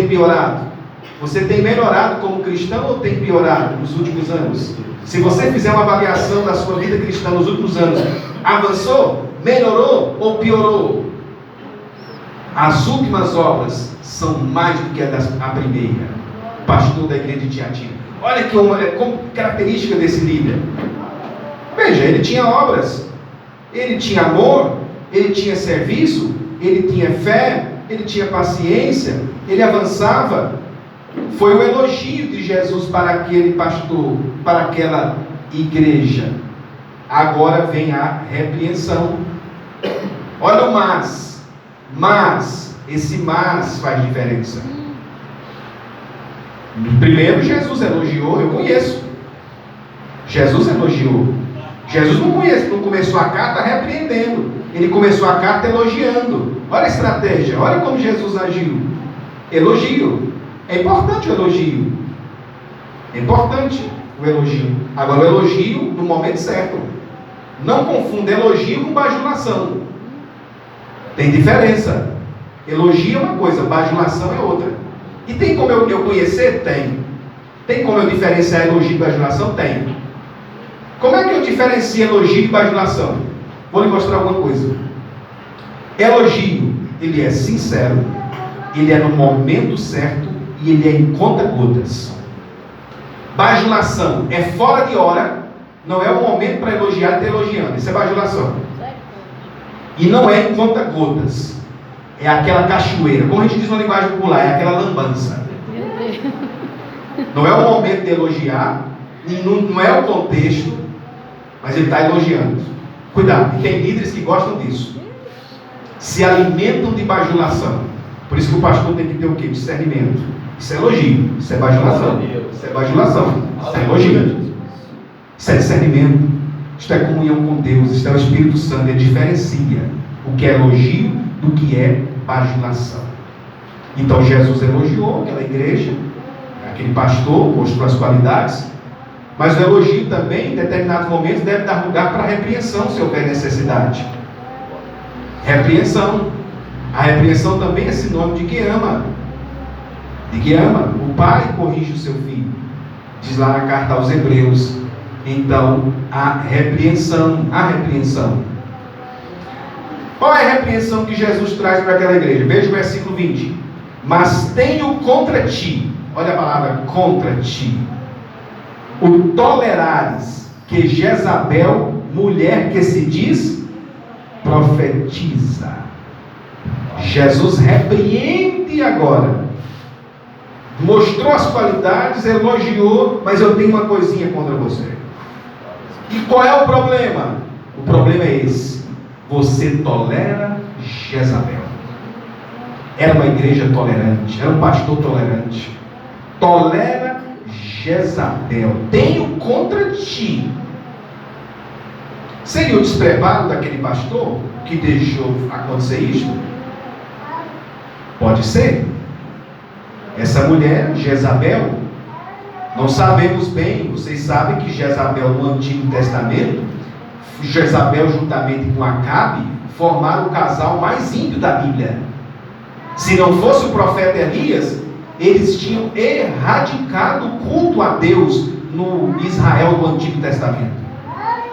tem piorado? Você tem melhorado como cristão ou tem piorado nos últimos anos? Se você fizer uma avaliação da sua vida cristã nos últimos anos, avançou, melhorou ou piorou? As últimas obras são mais do que a primeira. Pastor da igreja de Tiatira. Olha que como característica desse líder. Veja, ele tinha obras, ele tinha amor, ele tinha serviço, ele tinha fé, ele tinha paciência, ele avançava. Foi o elogio de Jesus para aquele pastor, para aquela igreja. Agora vem a repreensão. Olha o mas, esse mas faz diferença. Primeiro Jesus elogiou, eu conheço. Jesus elogiou. Jesus não começou a carta repreendendo, ele começou a carta elogiando. Olha a estratégia, olha como Jesus agiu. Elogio. É importante o elogio. É importante o elogio. Agora o elogio no momento certo. Não confunda elogio com bajulação. Tem diferença. Elogio é uma coisa, bajulação é outra. E tem como eu conhecer? Tem. Tem como eu diferenciar elogio e bajulação? Tem. Como é que eu diferencio elogio e bajulação? Vou lhe mostrar alguma coisa. Elogio, ele é sincero, ele é no momento certo e ele é em conta-gotas. Bajulação é fora de hora, não é o momento para elogiar e estar elogiando. Isso é bajulação. E não é em conta-gotas. É aquela cachoeira, como a gente diz na linguagem popular, é aquela lambança. Não é o momento de elogiar, não é o contexto, mas ele está elogiando. Cuidado, e tem líderes que gostam disso. Se alimentam de bajulação. Por isso que o pastor tem que ter o quê? Discernimento. Isso é elogio, isso é bajulação. Isso é bajulação, isso é elogio. Isso é discernimento. Isto é comunhão com Deus, isto é o Espírito Santo. Ele diferencia o que é elogio do que é bajulação. Então Jesus elogiou aquela igreja, aquele pastor, mostrou as qualidades, mas o elogio também, em determinados momentos, deve dar lugar para repreensão, se houver necessidade. Repreensão. A repreensão também é sinônimo de que ama. De que ama. O pai corrige o seu filho. Diz lá na carta aos Hebreus. Então, a repreensão. A repreensão. Qual é a repreensão que Jesus traz para aquela igreja? Veja o versículo 20. Mas tenho contra ti, olha a palavra contra ti, o tolerares que Jezabel, mulher que se diz, profetiza. Jesus repreende agora. Mostrou as qualidades, elogiou, mas eu tenho uma coisinha contra você. E qual é o problema? O problema é esse. Você tolera Jezabel. Era uma igreja tolerante, era um pastor tolerante. Tolera Jezabel. Tenho contra ti. Seria o despreparo daquele pastor que deixou acontecer isto? Pode ser. Essa mulher, Jezabel, não sabemos bem, vocês sabem que Jezabel no Antigo Testamento, Jezabel juntamente com Acabe, formaram o casal mais ímpio da Bíblia. Se não fosse o profeta Elias, eles tinham erradicado o culto a Deus no Israel do Antigo Testamento.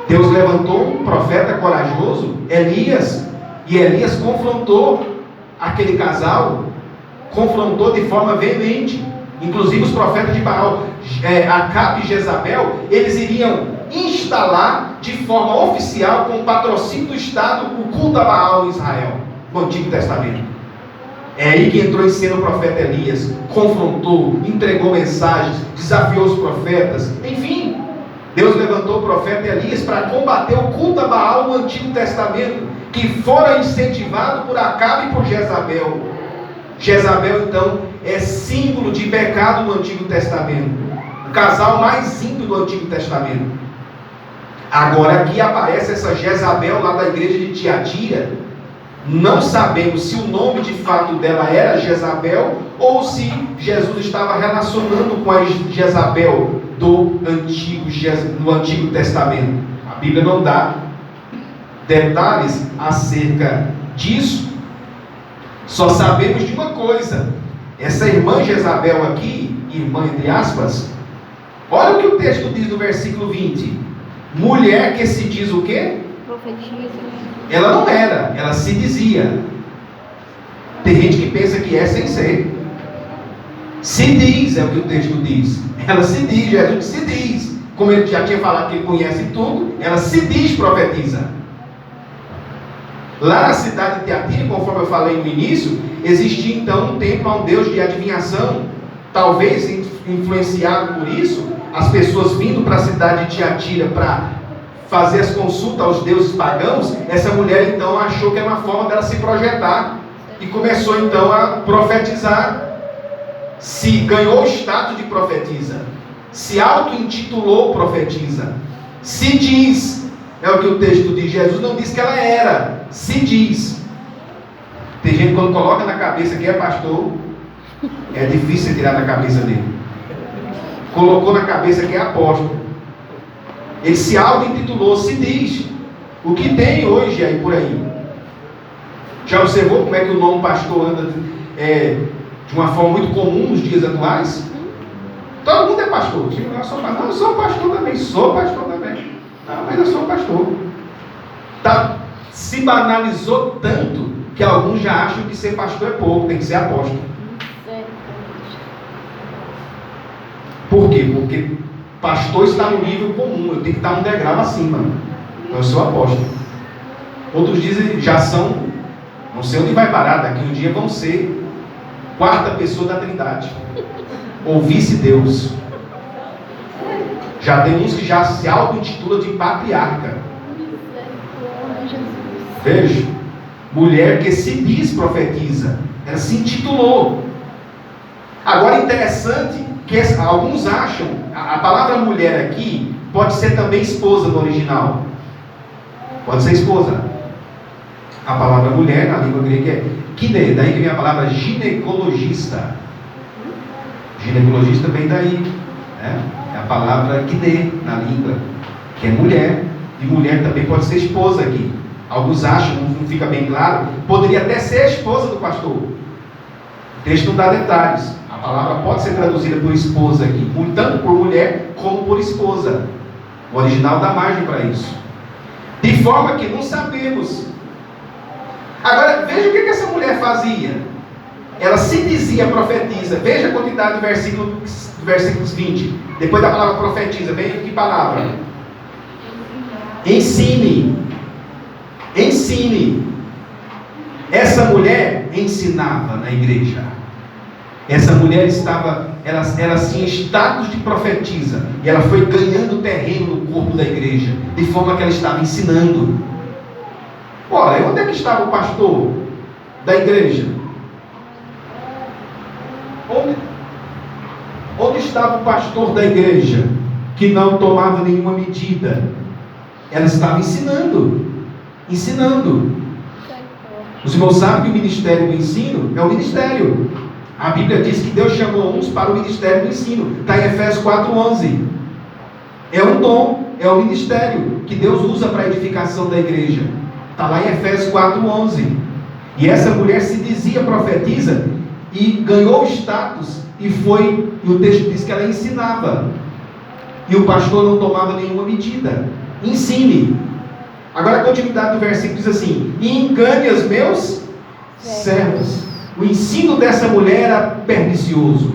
Deus levantou um profeta corajoso, Elias, e Elias confrontou aquele casal, confrontou de forma veemente, inclusive os profetas de Baal, Acabe e Jezabel, eles iriam instalar de forma oficial, com o patrocínio do Estado, o culto a Baal em Israel, no Antigo Testamento. É aí que entrou em cena o profeta Elias, confrontou, entregou mensagens, desafiou os profetas, enfim, Deus levantou o profeta Elias para combater o culto a Baal no Antigo Testamento, que fora incentivado por Acabe e por Jezabel. Jezabel, então, é símbolo de pecado no Antigo Testamento, o casal mais ímpio do Antigo Testamento. Agora aqui aparece essa Jezabel lá da igreja de Tiatira. Não sabemos se o nome de fato dela era Jezabel ou se Jesus estava relacionando com a Jezabel do Antigo Testamento. A Bíblia não dá detalhes acerca disso. Só sabemos de uma coisa: Essa irmã Jezabel aqui, irmã entre aspas, olha o que o texto diz no versículo 20. Mulher que se diz o quê? Profetiza. Ela não era, ela se dizia. Tem gente que pensa que é sem ser. Se diz, é o que o texto diz. Ela se diz, Jesus se diz. Como ele já tinha falado que ele conhece tudo, ela se diz profetiza. Lá na cidade de Tiatira, conforme eu falei no início, existia então um templo a um deus de adivinhação. Talvez influenciado por isso, as pessoas vindo para a cidade de Tiatira para fazer as consultas aos deuses pagãos, essa mulher então achou que era uma forma dela se projetar e começou então a profetizar. Se ganhou o status de profetiza, se auto-intitulou profetiza, se diz, é o que o texto diz. Jesus não diz que ela era, se diz. Tem gente que quando coloca na cabeça que é pastor, é difícil tirar da cabeça dele. Colocou na cabeça que é apóstolo, ele se auto-intitulou, se diz. O que tem hoje aí por aí? Já observou como é que o nome pastor anda de uma forma muito comum nos dias atuais? Todo mundo é pastor. Eu sou pastor. Não, eu sou pastor também. Sou pastor também. Não, mas eu sou pastor. Se banalizou tanto que alguns já acham que ser pastor é pouco, tem que ser apóstolo. Por quê? Porque pastor está no nível comum, eu tenho que estar um degrau acima. Então eu sou apóstolo. Outros dizem, já são, não sei onde vai parar, daqui um dia vão ser quarta pessoa da Trindade, ou vice-deus. Já tem uns que já se auto-intitulam de patriarca. Veja, mulher que se diz profetiza, ela se intitulou. Agora interessante que alguns acham, a palavra mulher aqui pode ser também esposa no original. Pode ser esposa. A palavra mulher na língua grega é kine, daí que vem a palavra ginecologista. Ginecologista vem daí, né? É a palavra kine na língua, que é mulher. E mulher também pode ser esposa aqui. Alguns acham, não fica bem claro, poderia até ser a esposa do pastor. O texto não dá detalhes. A palavra pode ser traduzida por esposa aqui, tanto por mulher como por esposa. O original dá margem para isso. De forma que não sabemos. Agora, veja o que essa mulher fazia. Ela se dizia profetiza. Veja a quantidade de versículos 20. Depois da palavra profetiza, vem que palavra? Ensine. Ensine. Essa mulher ensinava na igreja. Essa mulher ela tinha status de profetisa. E ela foi ganhando terreno no corpo da igreja. De forma que ela estava ensinando. Ora, onde é que estava o pastor da igreja? Onde estava o pastor da igreja que não tomava nenhuma medida? Ela estava ensinando. Ensinando. Os irmãos sabem que o ministério do ensino é o ministério. A Bíblia diz que Deus chamou uns para o ministério do ensino. Está em Efésios 4:11. É um dom, é o ministério que Deus usa para a edificação da igreja. Está lá em Efésios 4:11. E essa mulher se dizia profetiza e ganhou status e o texto diz que ela ensinava. E o pastor não tomava nenhuma medida. Ensine. Agora a continuidade do versículo diz assim: e engane os meus servos. O ensino dessa mulher era pernicioso.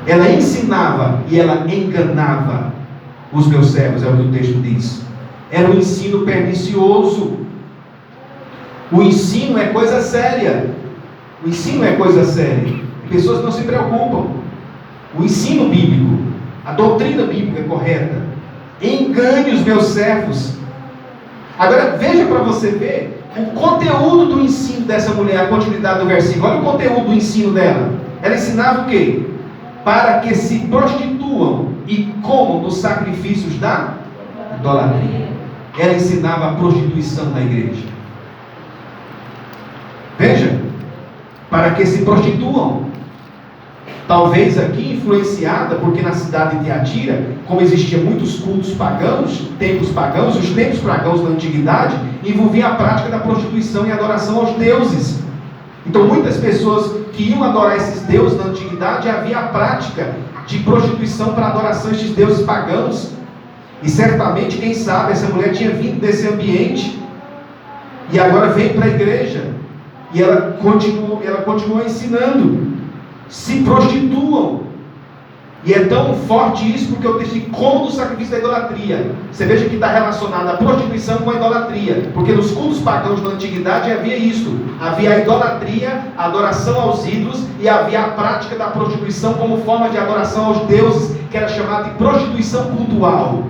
Ela ensinava e ela enganava os meus servos, é o que o texto diz. Era um ensino pernicioso. O ensino é coisa séria. O ensino é coisa séria. Pessoas não se preocupam. O ensino bíblico, a doutrina bíblica correta. Engane os meus servos. Agora veja para você ver o conteúdo do ensino dessa mulher, a continuidade do versículo. Olha o conteúdo do ensino dela. Ela ensinava o quê? Para que se prostituam e comam dos sacrifícios da idolatria. Ela ensinava a prostituição na igreja. Veja, para que se prostituam. Talvez aqui influenciada, porque na cidade de Tiatira, como existiam muitos cultos pagãos, templos pagãos, os templos pagãos da antiguidade envolviam a prática da prostituição e adoração aos deuses. Então muitas pessoas que iam adorar esses deuses na antiguidade, havia a prática de prostituição para adoração a esses deuses pagãos. E certamente, quem sabe, essa mulher tinha vindo desse ambiente e agora vem para a igreja e ela continua ensinando: se prostituam. E é tão forte isso porque eu disse como do sacrifício da idolatria. Você veja que está relacionado a prostituição com a idolatria, porque nos cultos pagãos da antiguidade havia isso: havia a idolatria, a adoração aos ídolos, e havia a prática da prostituição como forma de adoração aos deuses, que era chamada de prostituição cultual,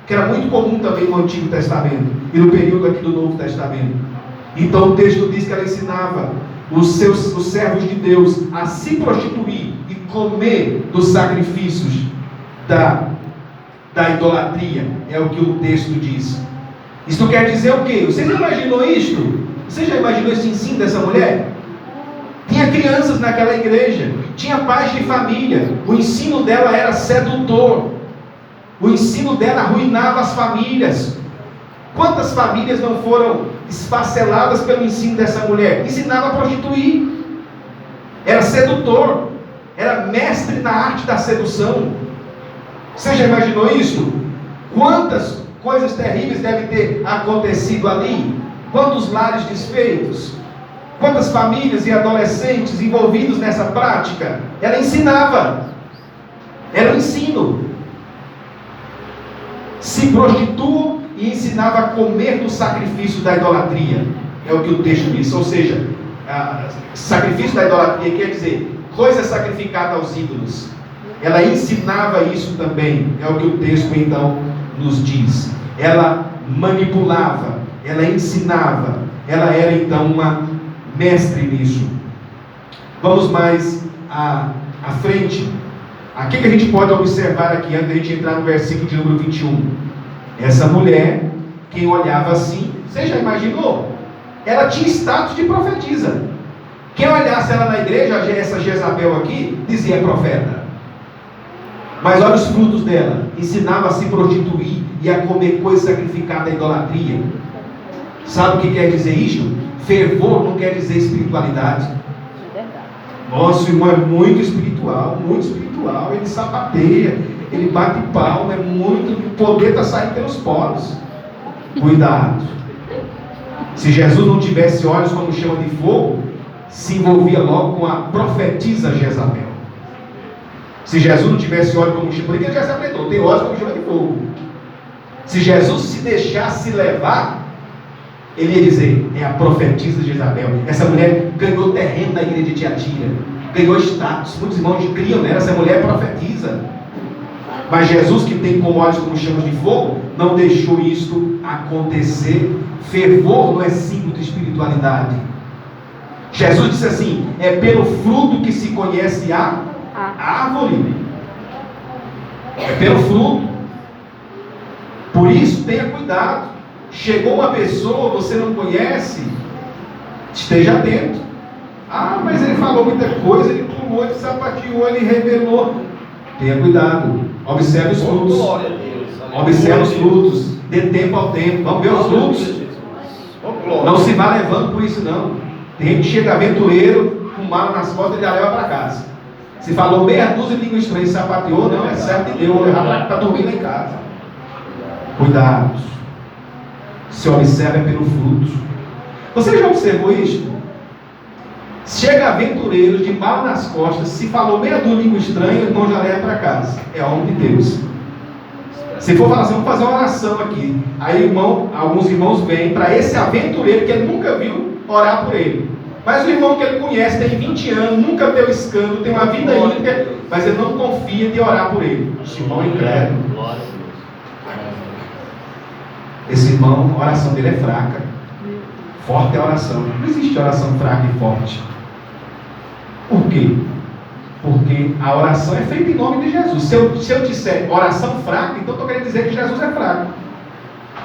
que era muito comum também no Antigo Testamento e no período aqui do Novo Testamento. Então o texto diz que ela ensinava os servos de Deus a se prostituir e comer dos sacrifícios da idolatria. É o que o texto diz. Isso quer dizer o quê? Você já imaginou isto? Você já imaginou esse ensino dessa mulher? Tinha crianças naquela igreja, tinha pais de família, o ensino dela era sedutor, o ensino dela arruinava as famílias. Quantas famílias não foram esfaceladas pelo ensino dessa mulher? Ensinava a prostituir, era sedutor, era mestre na arte da sedução. Você já imaginou isso? Quantas coisas terríveis devem ter acontecido ali? Quantos lares desfeitos? Quantas famílias e adolescentes envolvidos nessa prática? Ela ensinava, era um ensino. Se prostituam e ensinava a comer do sacrifício da idolatria. É o que o texto diz. Ou seja, sacrifício da idolatria quer dizer coisa sacrificada aos ídolos. Ela ensinava isso também. É o que o texto então nos diz. Ela manipulava, ela ensinava, ela era então uma mestre nisso. Vamos mais à frente. Aqui que a gente pode observar aqui, antes da gente entrar no versículo de número 21. Essa mulher, quem olhava assim, você já imaginou? Ela tinha status de profetisa. Quem olhasse ela na igreja, essa Jezabel aqui, dizia é profeta. Mas olha os frutos dela: ensinava a se prostituir e a comer coisa sacrificada à idolatria. Sabe o que quer dizer isso? Fervor não quer dizer espiritualidade. Nosso irmão é muito espiritual, ele sapateia, ele bate palma, é muito, o poder está saindo pelos poros. Cuidado. Se Jesus não tivesse olhos como chama de fogo, se envolvia logo com a profetisa Jezabel. Se Jesus não tivesse olhos como chama, porque ele já se apresentou, tem olhos como chama de fogo. Se Jesus se deixasse levar, ele ia dizer, é a profetisa Jezabel. Essa mulher ganhou terreno na igreja de Tiatira, ganhou status, muitos irmãos criam nela, essa mulher é profetiza. Mas Jesus, que tem como olhos como chamas de fogo, não deixou isto acontecer. Fervor não é símbolo de espiritualidade. Jesus disse assim: é pelo fruto que se conhece a árvore. É pelo fruto. Por isso tenha cuidado. Chegou uma pessoa, você não conhece, esteja atento. Ah, mas ele falou muita coisa, ele pulou, ele sapateou, ele revelou. Tenha cuidado, observe os frutos. Observe os frutos, dê tempo ao tempo. Vamos ver os frutos. Não se vá levando por isso não. Tem gente que chega aventureiro, com mala nas costas e já leva para casa. Se falou meia dúzia de língua estranha e sapateou, não, é certo e deu, vou levar para dormir lá em casa. Cuidado. Se observa pelo fruto. Você já observou isso? Chega aventureiro de mal nas costas, se falou meia dúzia de língua estranha, o irmão já leva para casa. É homem de Deus. Se for falar assim, vamos fazer uma oração aqui. Aí alguns irmãos vêm para esse aventureiro que ele nunca viu orar por ele. Mas o irmão que ele conhece tem 20 anos, nunca deu escândalo, tem uma vida íntegra, mas ele não confia de orar por ele. Esse irmão é incrédulo. Esse irmão, a oração dele é fraca. Forte é a oração. Não existe oração fraca e forte. Por quê? Porque a oração é feita em nome de Jesus. Se eu disser oração fraca, então estou querendo dizer que Jesus é fraco.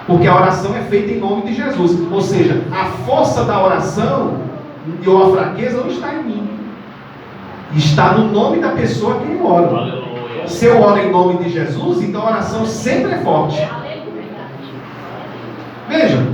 Porque a oração é feita em nome de Jesus. Ou seja, a força da oração e a fraqueza não está em mim. Está no nome da pessoa que eu oro. Aleluia. Se eu oro em nome de Jesus, então a oração sempre é forte. Veja,